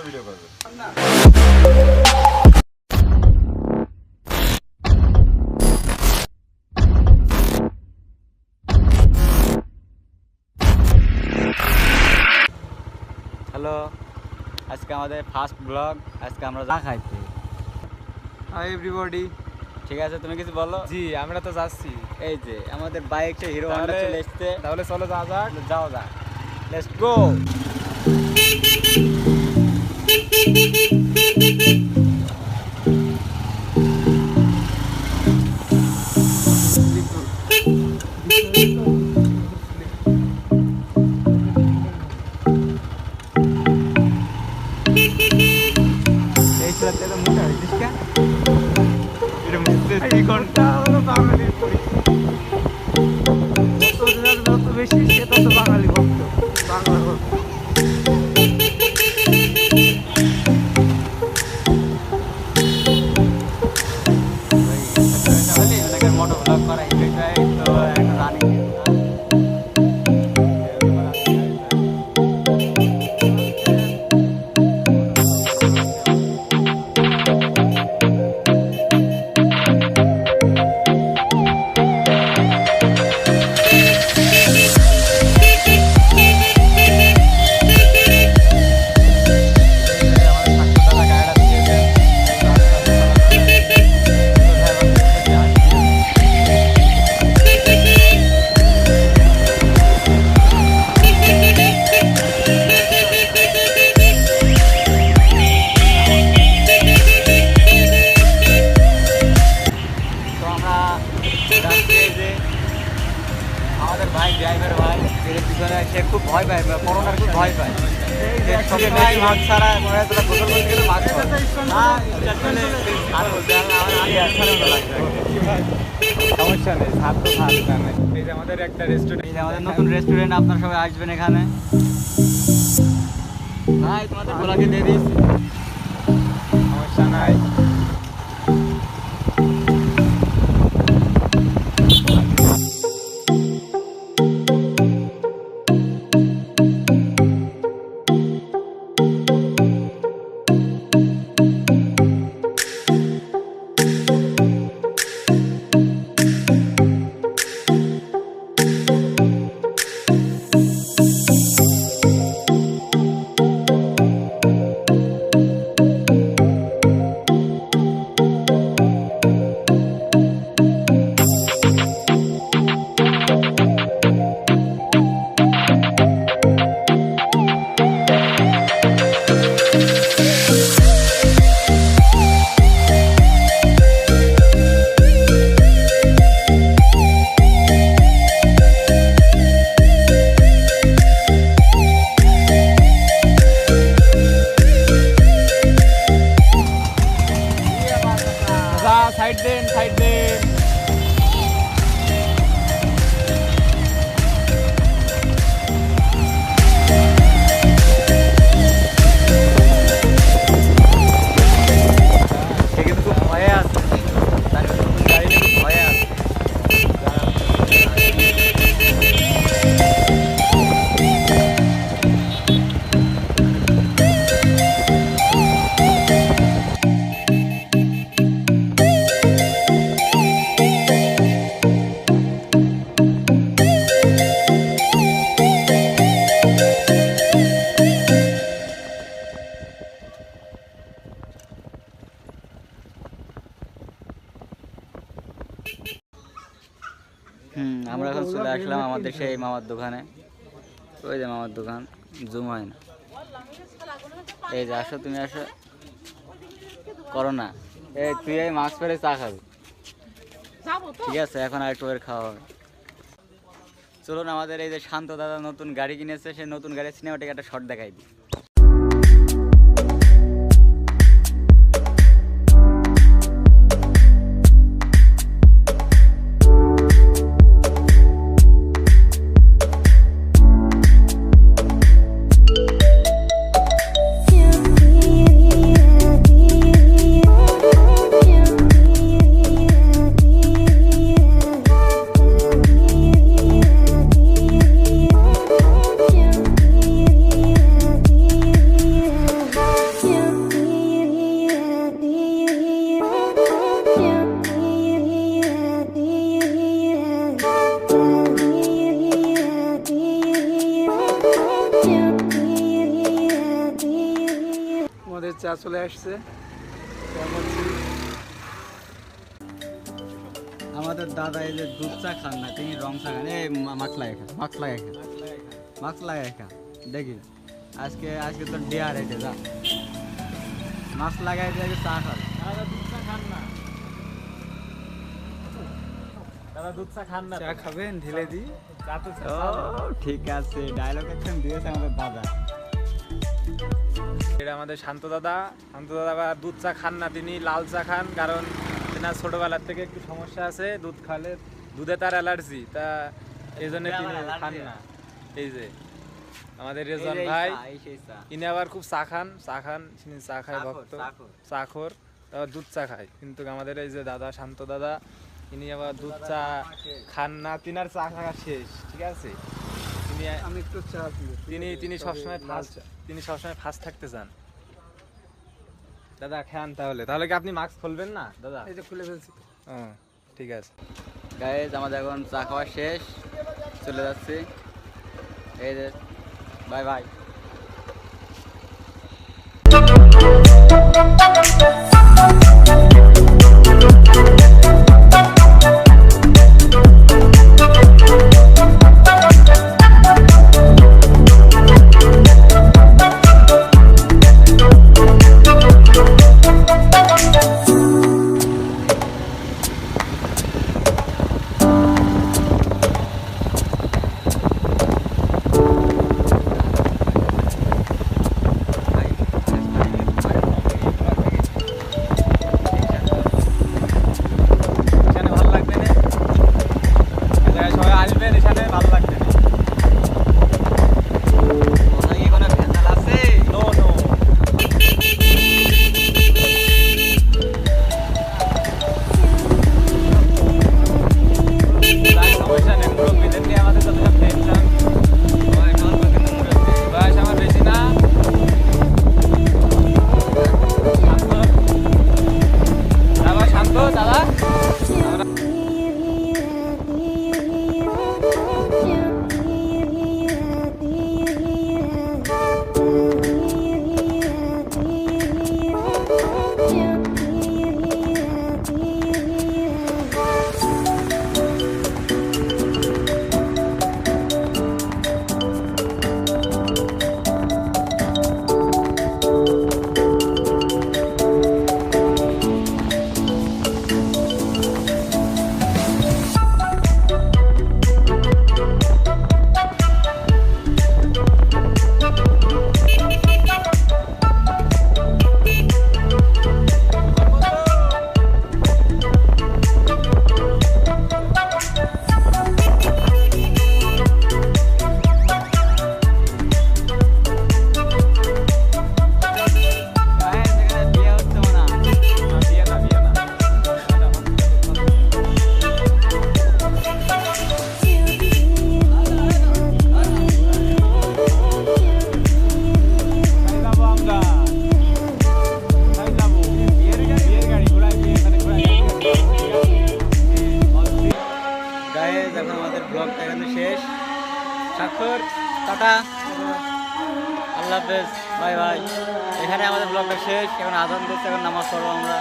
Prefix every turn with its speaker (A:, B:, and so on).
A: Video করবে।
B: Hello, আজকে আমাদের ফার্স্ট ব্লগ। আজকে আমরা যা খাইছি।
A: Hi everybody.
B: ঠিক আছে, তুমি কিছু বলো।
C: জি, আমরা তো যাচ্ছি।
B: এই যে আমাদের বাইকটা হিরো হন্ডা চলে এসছে।
C: তাহলে চলো যাওয়া যাক।
B: যাও যাক, লেটস গো। এই সাথে তো মোটা হইছিস কেন? এটা মুখে 3 ঘন্টা হলো বাঙালির পরিচয়। যত বেশি সে তত বাঙালি ভক্ত, বাংলা ভক্ত। মোটো ব্লগ করা এটাই তো একটা রানিং। আমাদের ভাই ড্রাইভার ভাই এর পিছনে সে খুব ভয় পায়, করোনার খুব ভয় পায়। মাস্ক ছাড়া গোসল করতে গেলে মাস্ক
C: সমস্যা নেই, ছাদ তো ছাদ। এই যে আমাদের একটা রেস্টুরেন্ট,
B: এই যে আমাদের নতুন রেস্টুরেন্ট, আপনারা সবাই আসবেন এখানে। ভাই তোমাদের গোলাকে দিয়ে দিস,
C: সমস্যা নাই। সাইড দেন, সাইড দেন।
B: সে কিন্তু খুব ভয়ে আছে, তার নতুন গাড়িটা খুব ভয়ে আছে। আমরা এখন চলে আসলাম আমাদের সেই মামার দোকানে। ওই যে মামার দোকান, জুম হয় না। এই যে আসো, তুমি আসো, করো না। এই তুই এই মাস্ক পরে চা খাবি, ঠিক আছে? এখন আর একটু খাওয়া হবে। চলুন, আমাদের এই যে শান্ত দাদা নতুন গাড়ি কিনেছে, সেই নতুন গাড়ির সিনেমাটিক একটা শর্ট দেখাই দিই।
A: চা চলে আসছে। চা খাচ্ছি।
B: আমাদের দাদা এই যে দুধ চা খান না, তিনি রং চা খান। এই মাস্ক লাগাই খা, মাস্ক লাগাই খা, মাস্ক লাগাই খা। দেখি আজকে আজকে তো ডিয়ার এটা যা মাস্ক লাগাই দিয়ে চা খাবে।
C: দাদা দুধ চা খান না, দাদা দুধ চা খান না।
A: চা খাবেন ঢেলে দিই।
C: চা তো
B: ও ঠিক আছে, ডায়লগ একদম দিয়েছে আমাদের দাদা।
C: এটা আমাদের শান্ত দাদা। শান্ত দাদা আবার দুধ চা খান না, তিনি লাল চা খান। কারণ তেনার ছোটবেলার থেকে একটু সমস্যা আছে, দুধ খালে দুধে তার অ্যালার্জি, তা এই জন্য তিনি খান না। এই যে আমাদের রেজন ভাই, ইনি আবার খুব চা খান, তিনি চা খায় ভক্ত, চাখর, আবার দুধ চা খায়। কিন্তু আমাদের এই যে দাদা শান্ত দাদা, ইনি আবার দুধ চা খান না, তিনার চা খাওয়া শেষ। ঠিক আছে, তিনি
A: আমি একটু চা পিবো।
C: তিনি সবসময় ফার্স্ট, তিনি সবসময় ফার্স্ট থাকতে চান। দাদা খান তাহলে কি আপনি মাস্ক খুলবেন না দাদা?
A: এই যে খুলে ফেলছি।
C: ও ঠিক আছে।
B: গাইজ আমাদের এখন চা খাওয়া শেষ, চলে যাচ্ছি। এই যে বাই বাই।
C: এখানে ভালো লাগবে না, সবাই আসবেন, এখানে ভালো লাগবে না।
B: কোথায় কি কোনো ভেজাল আছে?
C: নো নো, সমস্যা নেই, মুরব্বীদের নিয়ে আমাদের যতটা টেনশন। বয়স আমার বেশি না, শান্ত দাদা।
B: গাইজ এখন আমাদের ব্লগটা এখানে শেষ। স্বাক্ষর, টাটা, আল্লাহ হাফেজ, বাই বাই। এখানে আমাদের ব্লগটা শেষ। এখন আজান দিচ্ছে, এখন নামাজ পড়বো আমরা।